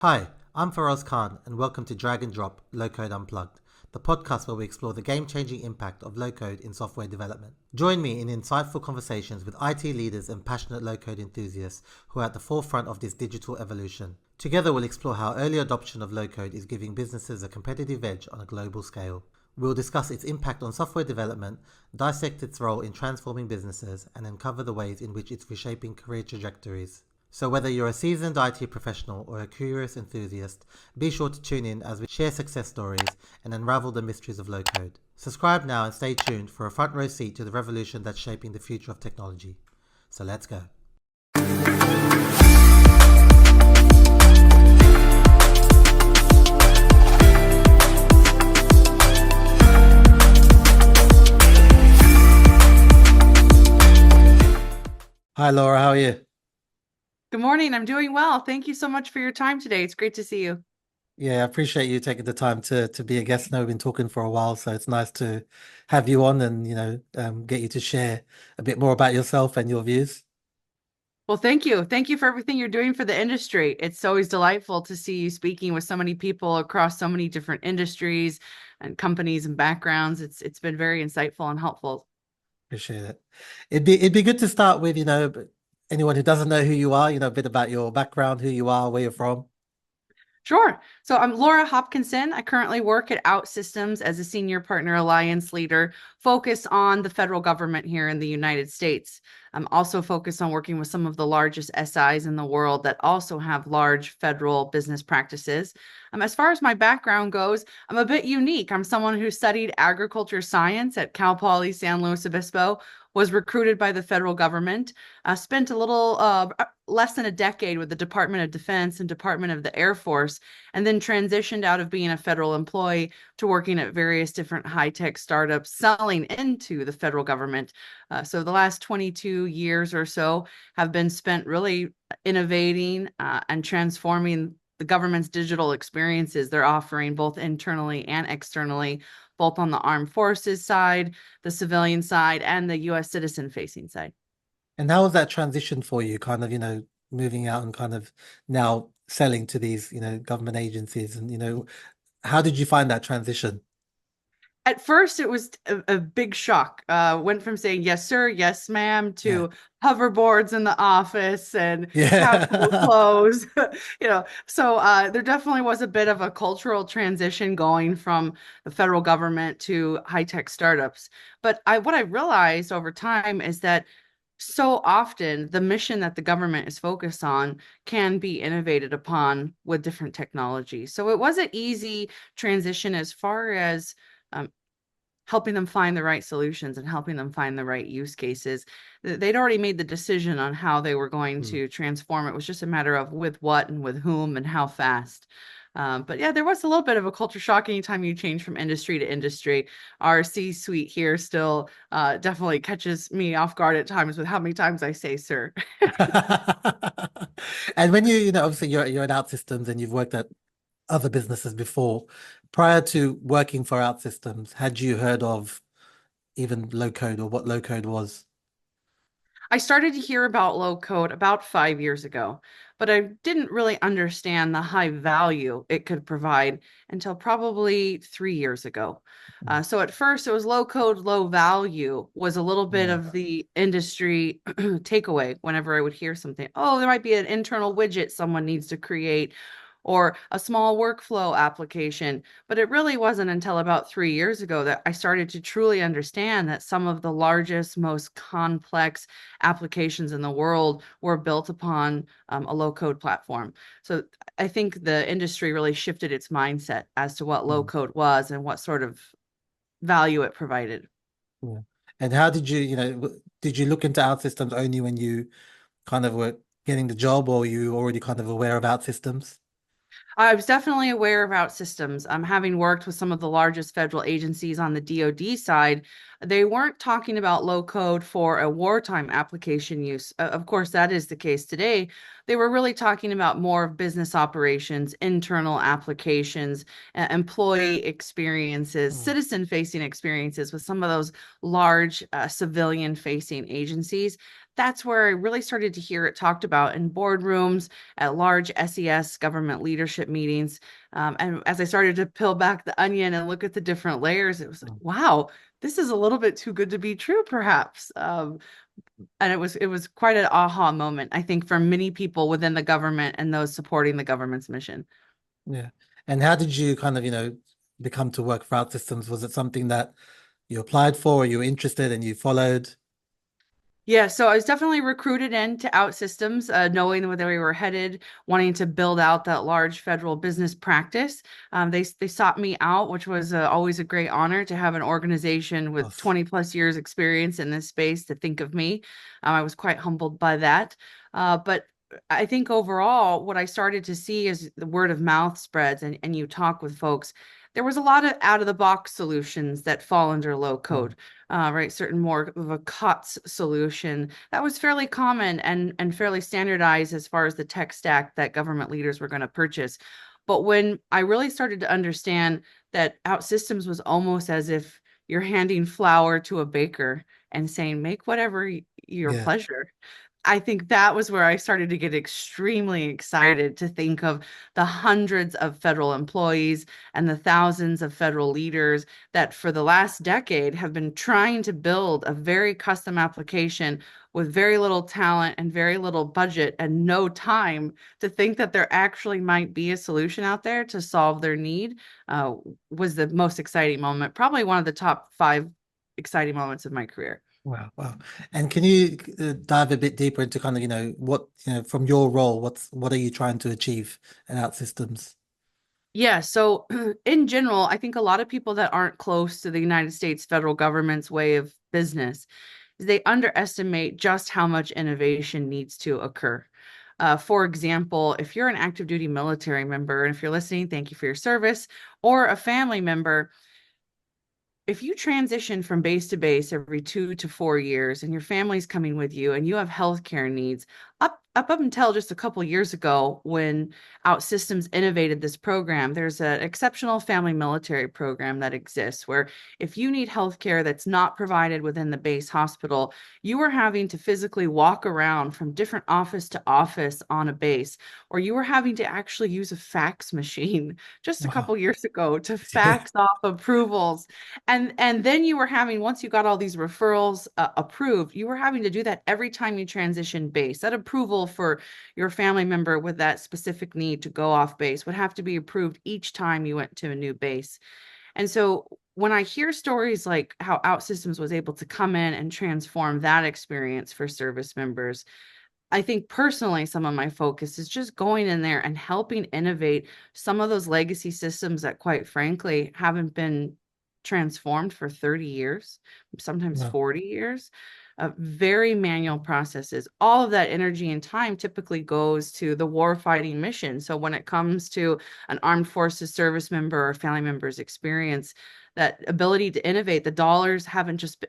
Hi, I'm Feroz Khan, and welcome to Drag and Drop Low Code Unplugged, the podcast where we explore the game changing impact of low code in software development. Join me in insightful conversations with IT leaders and passionate low code enthusiasts who are at the forefront of this digital evolution. Together, we'll explore how early adoption of low code is giving businesses a competitive edge on a global scale. We'll discuss its impact on software development, dissect its role in transforming businesses, and uncover the ways in which it's reshaping career trajectories. So whether you're a seasoned IT professional or a curious enthusiast, be sure to tune in as we share success stories and unravel the mysteries of low code. Subscribe now and stay tuned for a front row seat to the revolution that's shaping the future of technology. So let's go. Hi Laura, how are you? Good morning. I'm doing well. Thank you so much for your time today. It's great to see you. Yeah, I appreciate you taking the time to be a guest. I know we've been talking for a while, so it's nice to have you on and get you to share a bit more about yourself and your views. Well, thank you. Thank you for everything you're doing for the industry. It's always delightful to see you speaking with so many people across so many different industries and companies and backgrounds. It's been very insightful and helpful. Appreciate it. It'd be good to start with, anyone who doesn't know who you are, a bit about your background, who you are, where you're from. Sure. So I'm Laura Hopkinson. I currently work at OutSystems as a senior partner alliance leader, focused on the federal government here in the United States. I'm also focused on working with some of the largest SIs in the world that also have large federal business practices. As far as my background goes, I'm a bit unique. I'm someone who studied agriculture science at Cal Poly San Luis Obispo, was recruited by the federal government, spent a little less than a decade with the Department of Defense and Department of the Air Force, and then transitioned out of being a federal employee to working at various different high-tech startups selling into the federal government. So the last 22 years or so have been spent really innovating and transforming the government's digital experiences they're offering both internally and externally, both on the armed forces side, the civilian side, and the US citizen facing side. And how was that transition for you, kind of, moving out and kind of now selling to these, government agencies and, how did you find that transition? At first, it was a big shock. Went from saying yes, sir, yes, ma'am, Yeah. to hoverboards in the office and casual Yeah. clothes. So there definitely was a bit of a cultural transition going from the federal government to high-tech startups. But what I realized over time is that so often the mission that the government is focused on can be innovated upon with different technology. So it was an easy transition as far as um, helping them find the right solutions and helping them find the right use cases. They'd already made the decision on how they were going Hmm. to transform. It was just a matter of with what and with whom and how fast. But yeah, there was a little bit of a culture shock anytime you change from industry to industry. Our C-suite here still definitely catches me off guard at times with how many times I say sir. And when obviously you're at OutSystems and you've worked at other businesses before. Prior to working for OutSystems, had you heard of even low code or what low code was? I started to hear about low code about 5 years ago, but I didn't really understand the high value it could provide until probably 3 years ago. Mm. So at first, it was low code, low value was a little bit Yeah. of the industry takeaway whenever I would hear something. Oh, there might be an internal widget someone needs to create or a small workflow application. But it really wasn't until about 3 years ago that I started to truly understand that some of the largest, most complex applications in the world were built upon a low code platform. So I think the industry really shifted its mindset as to what low Mm. code was and what sort of value it provided. Yeah. And how did did you look into OutSystems only when you kind of were getting the job, or were you already kind of aware of OutSystems? I was definitely aware of OutSystems. Having worked with some of the largest federal agencies on the DoD side, they weren't talking about low code for a wartime application use. Of course, that is the case today. They were really talking about more of business operations, internal applications, employee experiences, Mm. citizen-facing experiences with some of those large civilian-facing agencies. that's where I really started to hear it talked about in boardrooms, at large SES government leadership meetings. And as I started to peel back the onion and look at the different layers, it was like, Mm. wow, this is a little bit too good to be true, perhaps. And it was quite an aha moment, I think, for many people within the government and those supporting the government's mission. Yeah. And how did you kind of, become to work for OutSystems? Was it something that you applied for or you were interested and you followed? Yeah, so I was definitely recruited into OutSystems, knowing where we were headed, wanting to build out that large federal business practice. They sought me out, which was always a great honor to have an organization with Us. 20 plus years experience in this space to think of me. I was quite humbled by that. But I think overall, what I started to see as the word of mouth spreads and you talk with folks, there was a lot of out of the box solutions that fall under low Mm. code, right? Certain more of a COTS solution that was fairly common and fairly standardized as far as the tech stack that government leaders were going to purchase. But when I really started to understand that OutSystems was almost as if you're handing flour to a baker and saying, make whatever your Yeah. pleasure. I think that was where I started to get extremely excited to think of the hundreds of federal employees and the thousands of federal leaders that for the last decade have been trying to build a very custom application with very little talent and very little budget and no time, to think that there actually might be a solution out there to solve their need, uh, was the most exciting moment, probably one of the top five exciting moments of my career. Wow, wow. And can you dive a bit deeper into kind of, what, from your role, what are you trying to achieve at OutSystems? Yeah, so in general, I think a lot of people that aren't close to the United States federal government's way of business, they underestimate just how much innovation needs to occur. For example, if you're an active duty military member, and if you're listening, thank you for your service, or a family member, if you transition from base to base every 2 to 4 years and your family's coming with you and you have healthcare needs, up until just a couple years ago when OutSystems innovated this program, there's an exceptional family military program that exists where if you need healthcare that's not provided within the base hospital, you are having to physically walk around from different office to office on a base, or you are having to actually use a fax machine just a Wow. couple years ago to Yeah. fax off approvals. And then you were having, once you got all these referrals approved, you were having to do that every time you transition base. That approval for your family member with that specific need to go off base would have to be approved each time you went to a new base. And so when I hear stories like how OutSystems was able to come in and transform that experience for service members, I think personally, some of my focus is just going in there and helping innovate some of those legacy systems that, quite frankly, haven't been transformed for 30 years, sometimes No. 40 years. Very manual processes. All of that energy and time typically goes to the war fighting mission. So when it comes to an armed forces service member or family member's experience, that ability to innovate, the dollars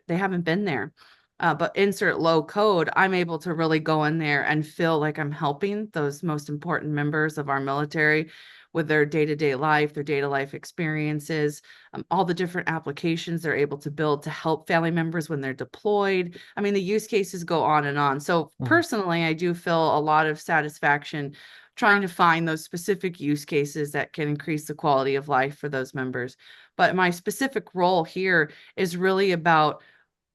they haven't been there. But insert low code, I'm able to really go in there and feel like I'm helping those most important members of our military with their day-to-day life, their day-to life experiences, all the different applications they're able to build to help family members when they're deployed. I mean, the use cases go on and on. So Mm. personally, I do feel a lot of satisfaction trying to find those specific use cases that can increase the quality of life for those members. But my specific role here is really about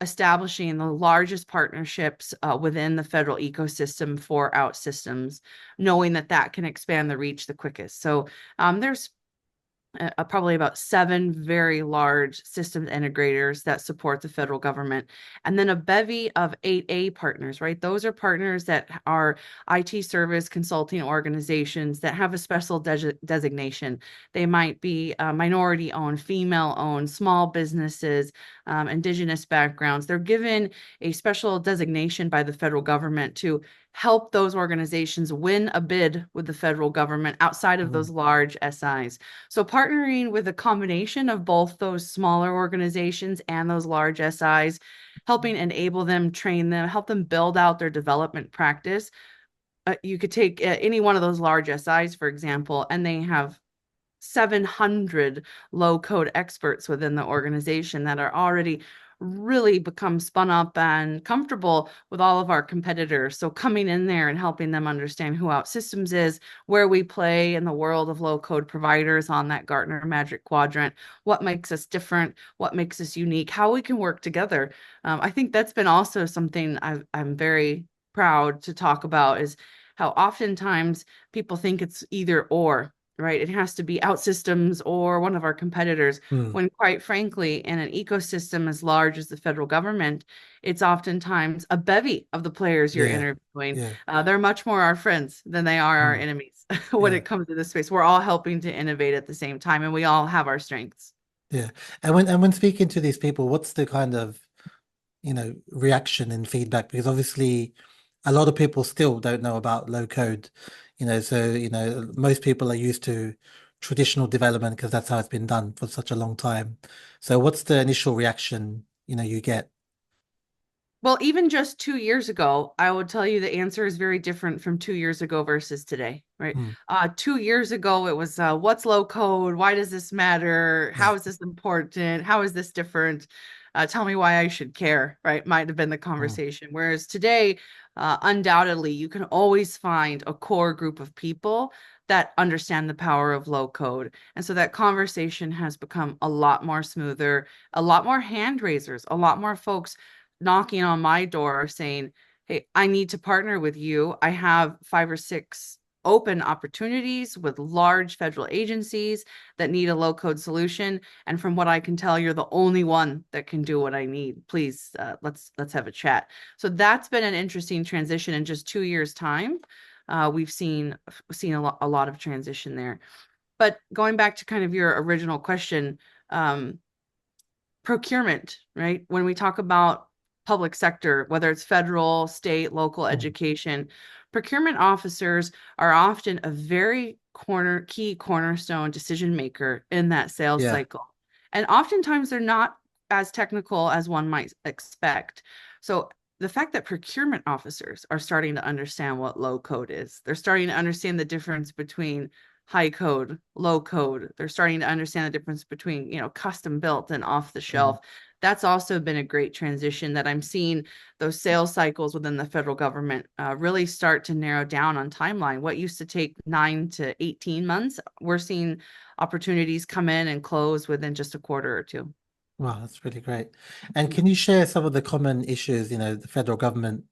establishing the largest partnerships within the federal ecosystem for OutSystems, knowing that that can expand the reach the quickest. So there's probably about 7 very large systems integrators that support the federal government, and then a bevy of 8A partners, right? Those are partners that are IT service consulting organizations that have a special designation. They might be minority owned, female owned, small businesses, indigenous backgrounds. They're given a special designation by the federal government to help those organizations win a bid with the federal government outside of Mm. those large SIs. So partnering with a combination of both those smaller organizations and those large SIs, helping enable them, train them, help them build out their development practice. You could take any one of those large SIs, for example, and they have 700 low code experts within the organization that are already really become spun up and comfortable with all of our competitors. So coming in there and helping them understand who OutSystems is, where we play in the world of low code providers on that Gartner Magic Quadrant, what makes us different, what makes us unique, how we can work together. I think that's been also something I'm very proud to talk about, is how oftentimes people think it's either or, right? It has to be OutSystems or one of our competitors, Mm. when quite frankly, in an ecosystem as large as the federal government, it's oftentimes a bevy of the players you're Yeah. interviewing. Yeah. They're much more our friends than they are our Mm. enemies when Yeah. it comes to this space. We're all helping to innovate at the same time, and we all have our strengths. Yeah. And when speaking to these people, what's the kind of, reaction and feedback? Because obviously a lot of people still don't know about low code, so, most people are used to traditional development because that's how it's been done for such a long time. So what's the initial reaction, you get? Well, even just 2 years ago, I would tell you the answer is very different from 2 years ago versus today, right? Mm. 2 years ago, it was what's low code? Why does this matter? Yeah. How is this important? How is this different? Tell me why I should care, right? Might have been the Mm. conversation. Whereas today, undoubtedly, you can always find a core group of people that understand the power of low code. And so that conversation has become a lot more smoother, a lot more hand raisers, a lot more folks knocking on my door saying, "Hey, I need to partner with you. I have 5 or 6 open opportunities with large federal agencies that need a low code solution. And from what I can tell, you're the only one that can do what I need. Please, let's have a chat." So that's been an interesting transition in just 2 years' time. We've seen a lot of transition there. But going back to kind of your original question, um, procurement, right? When we talk about public sector, whether it's federal, state, local Mm. education, procurement officers are often a very key cornerstone decision maker in that sales Yeah. cycle. And oftentimes they're not as technical as one might expect. So the fact that procurement officers are starting to understand what low code is, they're starting to understand the difference between high code, low code. They're starting to understand the difference between, custom built and off the Mm. shelf. That's also been a great transition that I'm seeing those sales cycles within the federal government really start to narrow down on timeline. What used to take 9 to 18 months, we're seeing opportunities come in and close within just a quarter or two. Wow, that's really great. And can you share some of the common issues, the federal government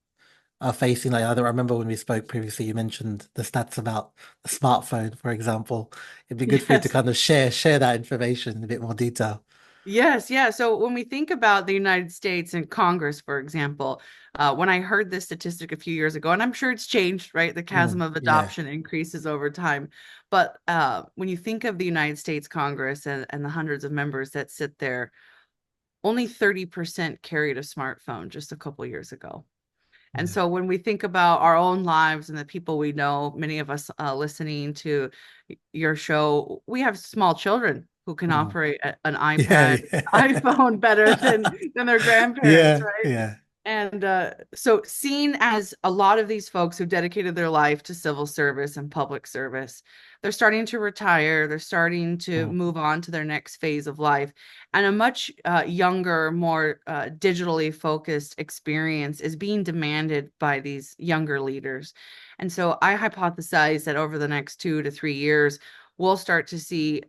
are facing? Like, I don't remember when we spoke previously, you mentioned the stats about the smartphone, for example. It'd be good for you to Yes. kind of share that information in a bit more detail. Yes, yeah. So when we think about the United States and Congress, for example, when I heard this statistic a few years ago, and I'm sure it's changed, right? The chasm Mm. of Yeah. adoption increases over time. But when you think of the United States Congress and the hundreds of members that sit there, only 30% carried a smartphone just a couple years ago. And Yeah. so when we think about our own lives and the people we know, many of us listening to your show, we have small children who can Mm. operate an Yeah. iPad, Yeah. iPhone better than their grandparents, Yeah. right? Yeah. And so, seen as a lot of these folks who dedicated their life to civil service and public service, they're starting to retire, they're starting to Mm. move on to their next phase of life. And a much younger, more digitally focused experience is being demanded by these younger leaders. And so, I hypothesize that over the next 2 to 3 years, we'll start to see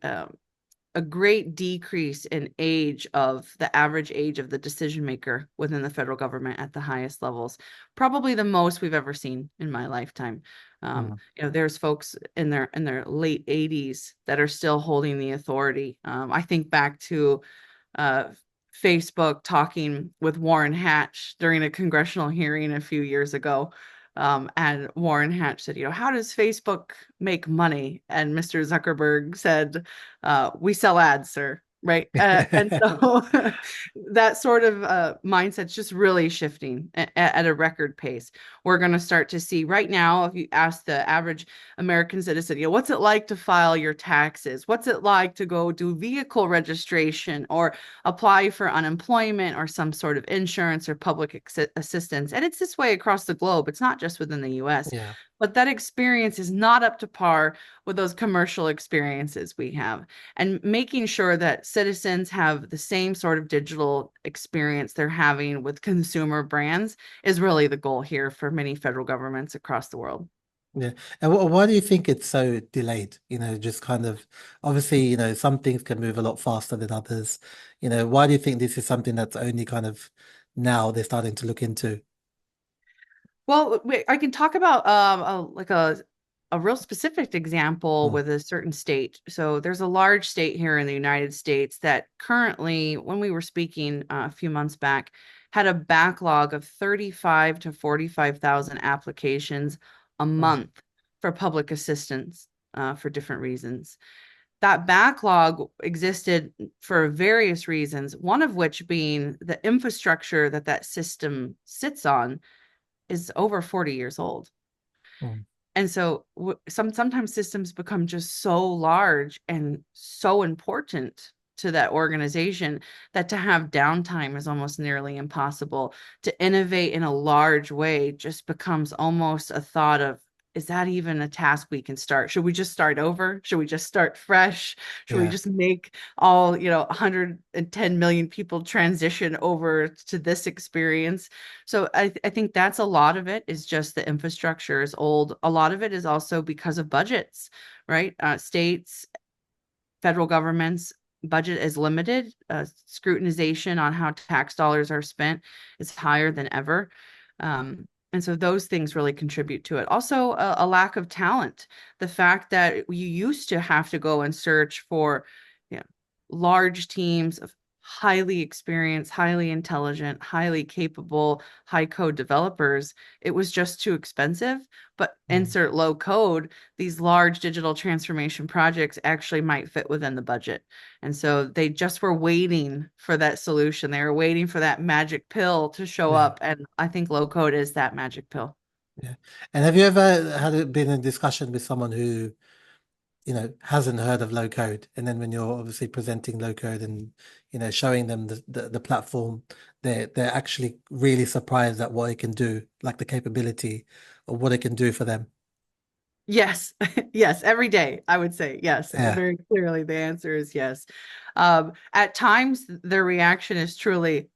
a great decrease in age of the average age of the decision maker within the federal government at the highest levels, probably the most we've ever seen in my lifetime. Mm. There's folks in their late 80s that are still holding the authority. I think back to uh, Facebook talking with Warren Hatch during a congressional hearing a few years ago. And Warren Hatch said, how does Facebook make money? And Mr. Zuckerberg said, we sell ads, sir. Right. And so that sort of mindset's just really shifting at a record pace. We're going to start to see right now, if you ask the average American citizen, what's it like to file your taxes? What's it like to go do vehicle registration or apply for unemployment or some sort of insurance or public assistance? And it's this way across the globe. It's not just within the US, Yeah. but that experience is not up to par with those commercial experiences we have, and making sure that citizens have the same sort of digital experience they're having with consumer brands is really the goal here for many federal governments across the world. Yeah. And why do you think it's so delayed? Just kind of obviously, some things can move a lot faster than others. Why do you think this is something that's only kind of now they're starting to look into? Well, I can talk about a real specific example Mm, with a certain state. So there's a large state here in the United States that currently, when we were speaking a few months back, had a backlog of 35 to 45,000 applications a wow. month for public assistance for different reasons. That backlog existed for various reasons, one of which being the infrastructure that that system sits on is over 40 years old. Mm, And so sometimes systems become just so large and so important to that organization that to have downtime is almost nearly impossible. To innovate in a large way just becomes almost a thought of, is that even a task we can start? Should we just start over? Should we just start fresh? Should we yeah. just make all, 110 million people transition over to this experience? So I think that's a lot of it is just the infrastructure is old. A lot of it is also because of budgets, right? States, federal governments, budget is limited. Scrutinization on how tax dollars are spent is higher than ever. And so those things really contribute to it. Also, a lack of talent. The fact that you used to have to go and search for, you know, large teams of highly experienced, highly intelligent, highly capable, high code developers. It was just too expensive. But Mm, insert low code, these large digital transformation projects actually might fit within the budget. And so they just were waiting for that solution. They were waiting for that magic pill to show yeah. up. And I think low code is that magic pill. Yeah. And have you ever been in a discussion with someone who, hasn't heard of low code? And then when you're obviously presenting low code and, showing them the platform, they're actually really surprised at what it can do, like the capability of what it can do for them. Yes, yes, every day, I would say yes. Yeah. Very clearly, the answer is yes. At times, their reaction is truly,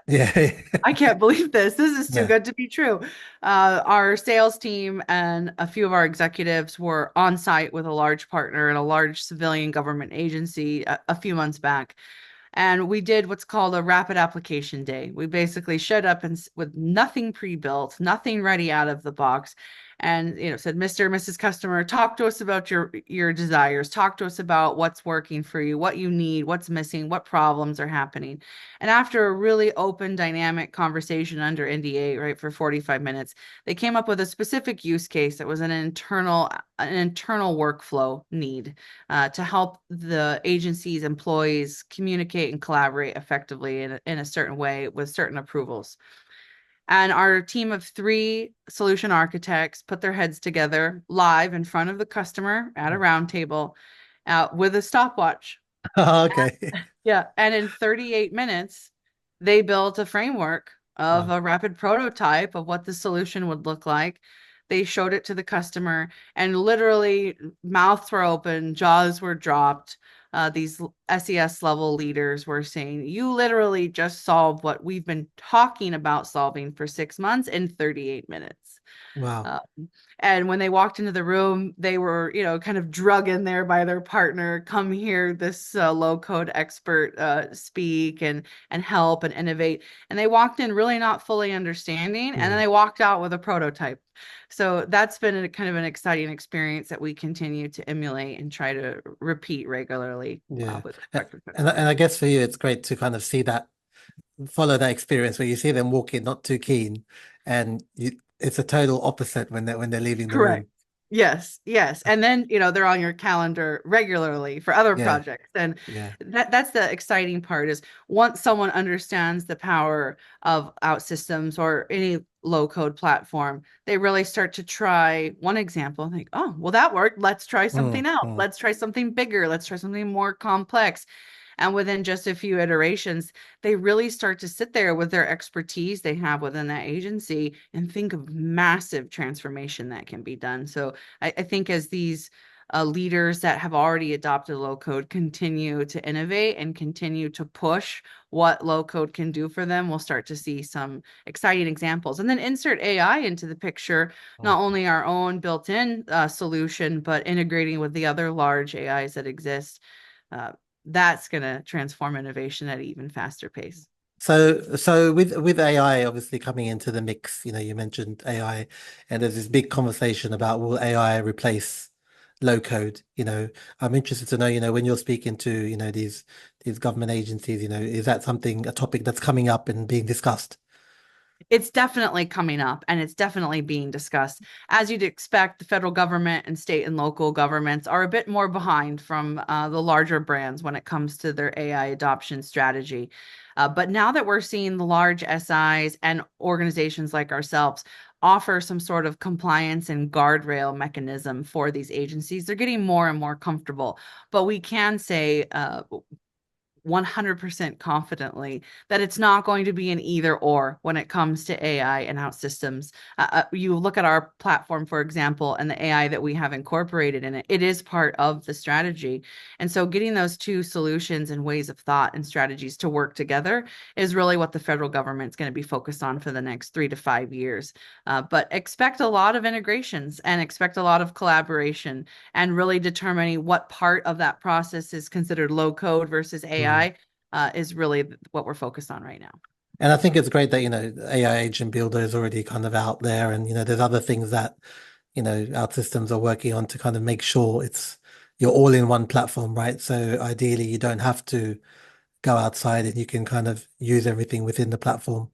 Yeah. I can't believe this. This is too Yeah. good to be true. Our sales team and a few of our executives were on site with a large partner and a large civilian government agency a few months back. And we did what's called a rapid application day. We basically showed up and with nothing pre-built, nothing ready out of the box, and said, Mr. and Mrs. Customer, talk to us about your desires. Talk to us about what's working for you, what you need, what's missing, what problems are happening. And after a really open, dynamic conversation under NDA, right, for 45 minutes, they came up with a specific use case that was an internal workflow need to help the agency's employees communicate and collaborate effectively in a certain way with certain approvals. And our team of three solution architects put their heads together live in front of the customer at a round table with a stopwatch. Okay. Yeah. And in 38 minutes, they built a framework of Wow. a rapid prototype of what the solution would look like. They showed it to the customer, and literally mouths were open, jaws were dropped. These SES level leaders were saying, you literally just solved what we've been talking about solving for 6 months in 38 minutes. Wow. Uh, and when they walked into the room, they were, kind of drug in there by their partner. Come hear this low code expert speak and help and innovate. And they walked in really not fully understanding, and then Mm, they walked out with a prototype. So that's been a kind of an exciting experience that we continue to emulate and try to repeat regularly yeah. with And, prospective and customers. I guess for you, it's great to kind of see that, follow that experience where you see them walking not too keen, and it's a total opposite when they're leaving the Correct. room. Yes, yes. And then, they're on your calendar regularly for other Yeah. projects. And Yeah. that's the exciting part is once someone understands the power of OutSystems or any low code platform, they really start to try one example and think, oh, well, that worked. Let's try Mm, something else. mm, Let's try something bigger. Let's try something more complex. And within just a few iterations, they really start to sit there with their expertise they have within that agency and think of massive transformation that can be done. So I think as these leaders that have already adopted low code continue to innovate and continue to push what low code can do for them, we'll start to see some exciting examples. And then insert AI into the picture, not only our own built-in solution, but integrating with the other large AIs that exist. Uh, that's going to transform innovation at an even faster pace. So with AI obviously coming into the mix, you mentioned AI, and there's this big conversation about will AI replace low code? I'm interested to know, when you're speaking to, these government agencies, is that a topic that's coming up and being discussed? It's definitely coming up and it's definitely being discussed. As you'd expect, the federal government and state and local governments are a bit more behind from the larger brands when it comes to their AI adoption strategy. But now that we're seeing the large SIs and organizations like ourselves offer some sort of compliance and guardrail mechanism for these agencies, they're getting more and more comfortable. But we can say 100% confidently that it's not going to be an either or when it comes to AI and OutSystems. You look at our platform, for example, and the AI that we have incorporated in it, it is part of the strategy. And so getting those two solutions and ways of thought and strategies to work together is really what the federal government's going to be focused on for the next 3 to 5 years. But expect a lot of integrations and expect a lot of collaboration and really determining what part of that process is considered low code versus AI is really what we're focused on right now. And I think it's great that, AI Agent Builder is already kind of out there, and, there's other things that, our systems are working on to kind of make sure you're all in one platform, right? So ideally you don't have to go outside and you can kind of use everything within the platform.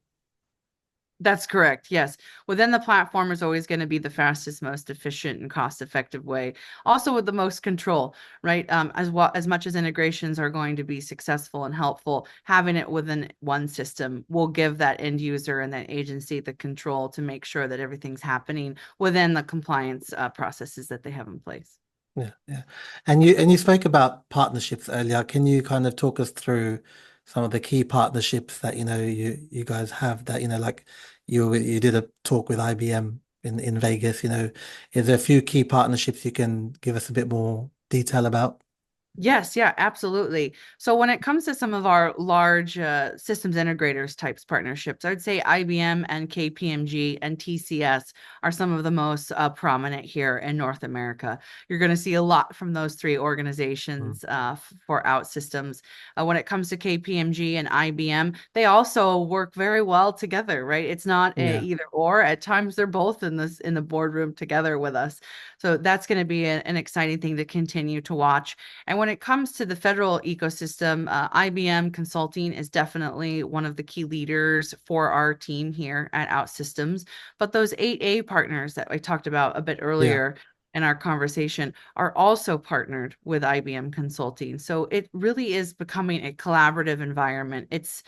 That's correct. Yes. Within the platform is always going to be the fastest, most efficient and cost-effective way. Also with the most control, right? As well as much as integrations are going to be successful and helpful, having it within one system will give that end user and that agency the control to make sure that everything's happening within the compliance processes that they have in place. Yeah, yeah. And you spoke about partnerships earlier. Can you kind of talk us through some of the key partnerships that you guys have that like you did a talk with IBM in Vegas, is there a few key partnerships you can give us a bit more detail about? Yes, yeah, absolutely. So when it comes to some of our large systems integrators types partnerships, I would say IBM and KPMG and TCS are some of the most prominent here in North America. You're going to see a lot from those three Mm. organizations for OutSystems. When it comes to KPMG and IBM, they also work very well together, right? It's not a Yeah, either or. At times, they're both in the boardroom together with us. So that's going to be an exciting thing to continue to watch. And when it comes to the federal ecosystem, IBM Consulting is definitely one of the key leaders for our team here at OutSystems. But those 8A partners that I talked about a bit yeah, earlier in our conversation are also partnered with IBM Consulting. So it really is becoming a collaborative environment. It's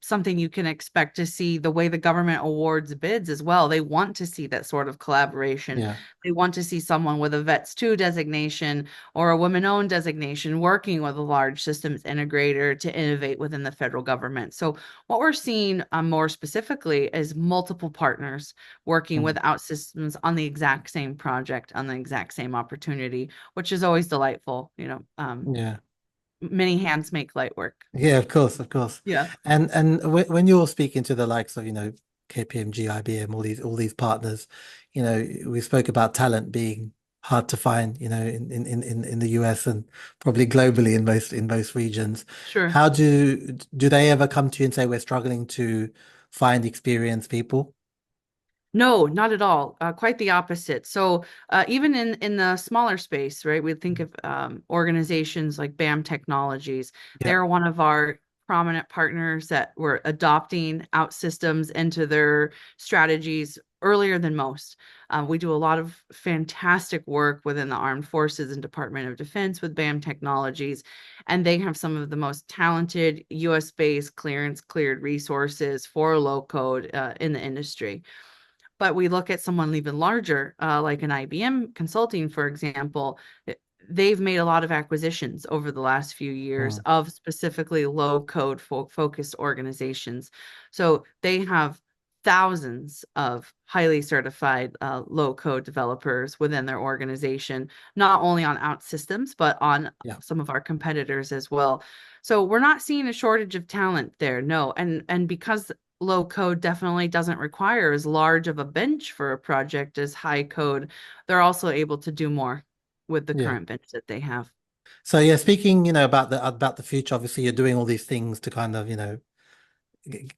something you can expect to see the way the government awards bids as well. They want to see that sort of collaboration. yeah. They want to see someone with a VETS 2 designation or a women-owned designation working with a large systems integrator to innovate within the federal government. So what we're seeing more specifically is multiple partners working with Mm. OutSystems on the exact same project, on the exact same opportunity, which is always delightful. Yeah. Many hands make light work. Yeah, of course, of course. Yeah. And when you're speaking to the likes of, KPMG, IBM, all these partners, we spoke about talent being hard to find, in the US and probably globally in most regions. Sure. How do they ever come to you and say we're struggling to find experienced people? No, not at all. Quite the opposite. So even in the smaller space, right? We think of organizations like BAM Technologies. Yeah, They're one of our prominent partners that were adopting OutSystems into their strategies earlier than most. We do a lot of fantastic work within the Armed Forces and Department of Defense with BAM Technologies, and they have some of the most talented US-based clearance cleared resources for low code in the industry. But we look at someone even larger, like an IBM Consulting, for example. They've made a lot of acquisitions over the last few years mm, of specifically low code focused organizations. So they have thousands of highly certified low-code developers within their organization, not only on OutSystems, but on some of our competitors as well. So we're not seeing a shortage of talent there, no. And because low code definitely doesn't require as large of a bench for a project as high code, they're also able to do more with the Yeah. current bench that they have. So yeah, speaking, about the future, obviously you're doing all these things to kind of,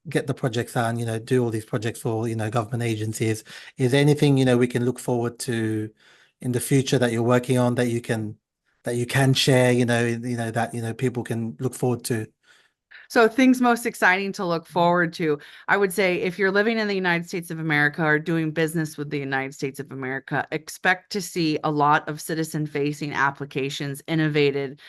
get the projects out and, do all these projects for, government agencies. Is there anything, we can look forward to in the future that you're working on that you can share, that, people can look forward to? So things most exciting to look forward to, I would say if you're living in the United States of America or doing business with the United States of America, expect to see a lot of citizen-facing applications innovated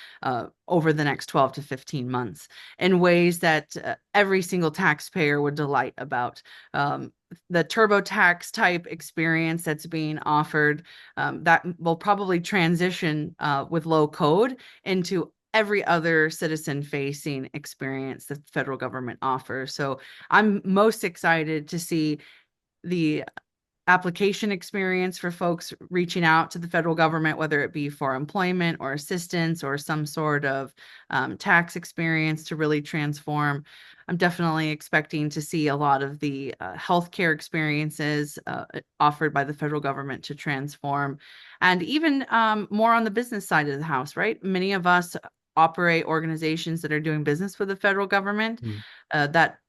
over the next 12 to 15 months in ways that every single taxpayer would delight about. The TurboTax type experience that's being offered, that will probably transition with low code into every other citizen-facing experience that the federal government offers. So I'm most excited to see the application experience for folks reaching out to the federal government, whether it be for employment or assistance or some sort of tax experience to really transform. I'm definitely expecting to see a lot of the healthcare experiences offered by the federal government to transform, and even more on the business side of the house, right? Many of us operate organizations that are doing business with the federal government. That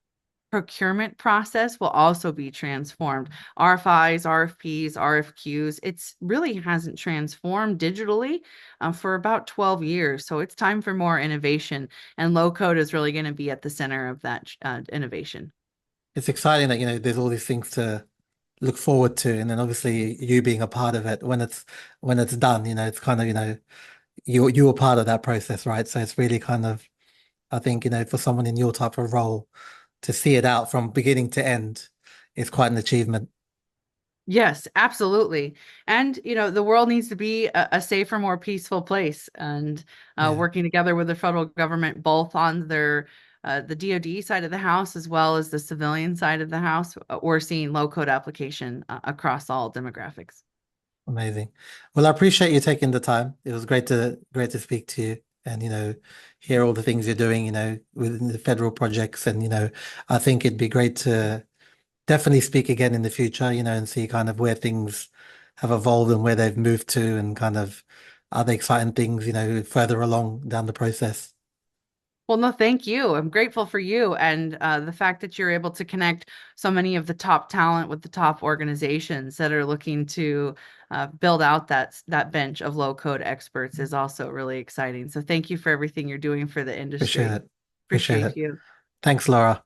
procurement process will also be transformed. RFIs, RFPs, RFQs, it's really hasn't transformed digitally for about 12 years. So it's time for more innovation, and low code is really going to be at the center of that innovation. It's exciting that, there's all these things to look forward to. And then obviously you being a part of it when it's done, it's kind of, you were part of that process, right? So it's really kind of, I think, for someone in your type of role to see it out from beginning to end is quite an achievement. Yes, absolutely. And, the world needs to be a safer, more peaceful place. And Yeah, working together with the federal government, both on the DoD side of the house as well as the civilian side of the house, we're seeing low code application across all demographics. amazing. Well, I appreciate you taking the time. It was great to speak to you and, hear all the things you're doing, within the federal projects. And, I think it'd be great to definitely speak again in the future, and see kind of where things have evolved and where they've moved to and kind of other exciting things, further along down the process. Well, no, thank you. I'm grateful for you and the fact that you're able to connect so many of the top talent with the top organizations that are looking to build out that bench of low code experts is also really exciting. So thank you for everything you're doing for the Appreciate industry. it. Appreciate Appreciate it. you. Thanks, Laura.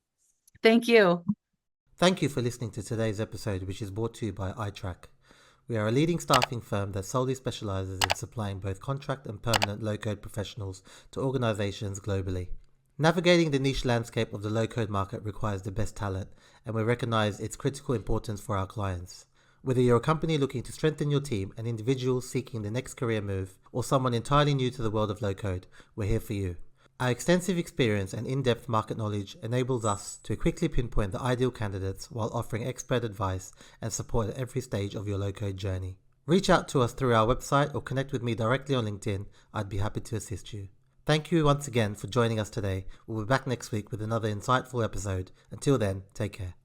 Thank you. Thank you for listening to today's episode, which is brought to you by iTrack. We are a leading staffing firm that solely specializes in supplying both contract and permanent low-code professionals to organizations globally. Navigating the niche landscape of the low-code market requires the best talent, and we recognize its critical importance for our clients. Whether you're a company looking to strengthen your team, an individual seeking the next career move, or someone entirely new to the world of low-code, we're here for you. Our extensive experience and in-depth market knowledge enables us to quickly pinpoint the ideal candidates while offering expert advice and support at every stage of your low-code journey. Reach out to us through our website or connect with me directly on LinkedIn. I'd be happy to assist you. Thank you once again for joining us today. We'll be back next week with another insightful episode. Until then, take care.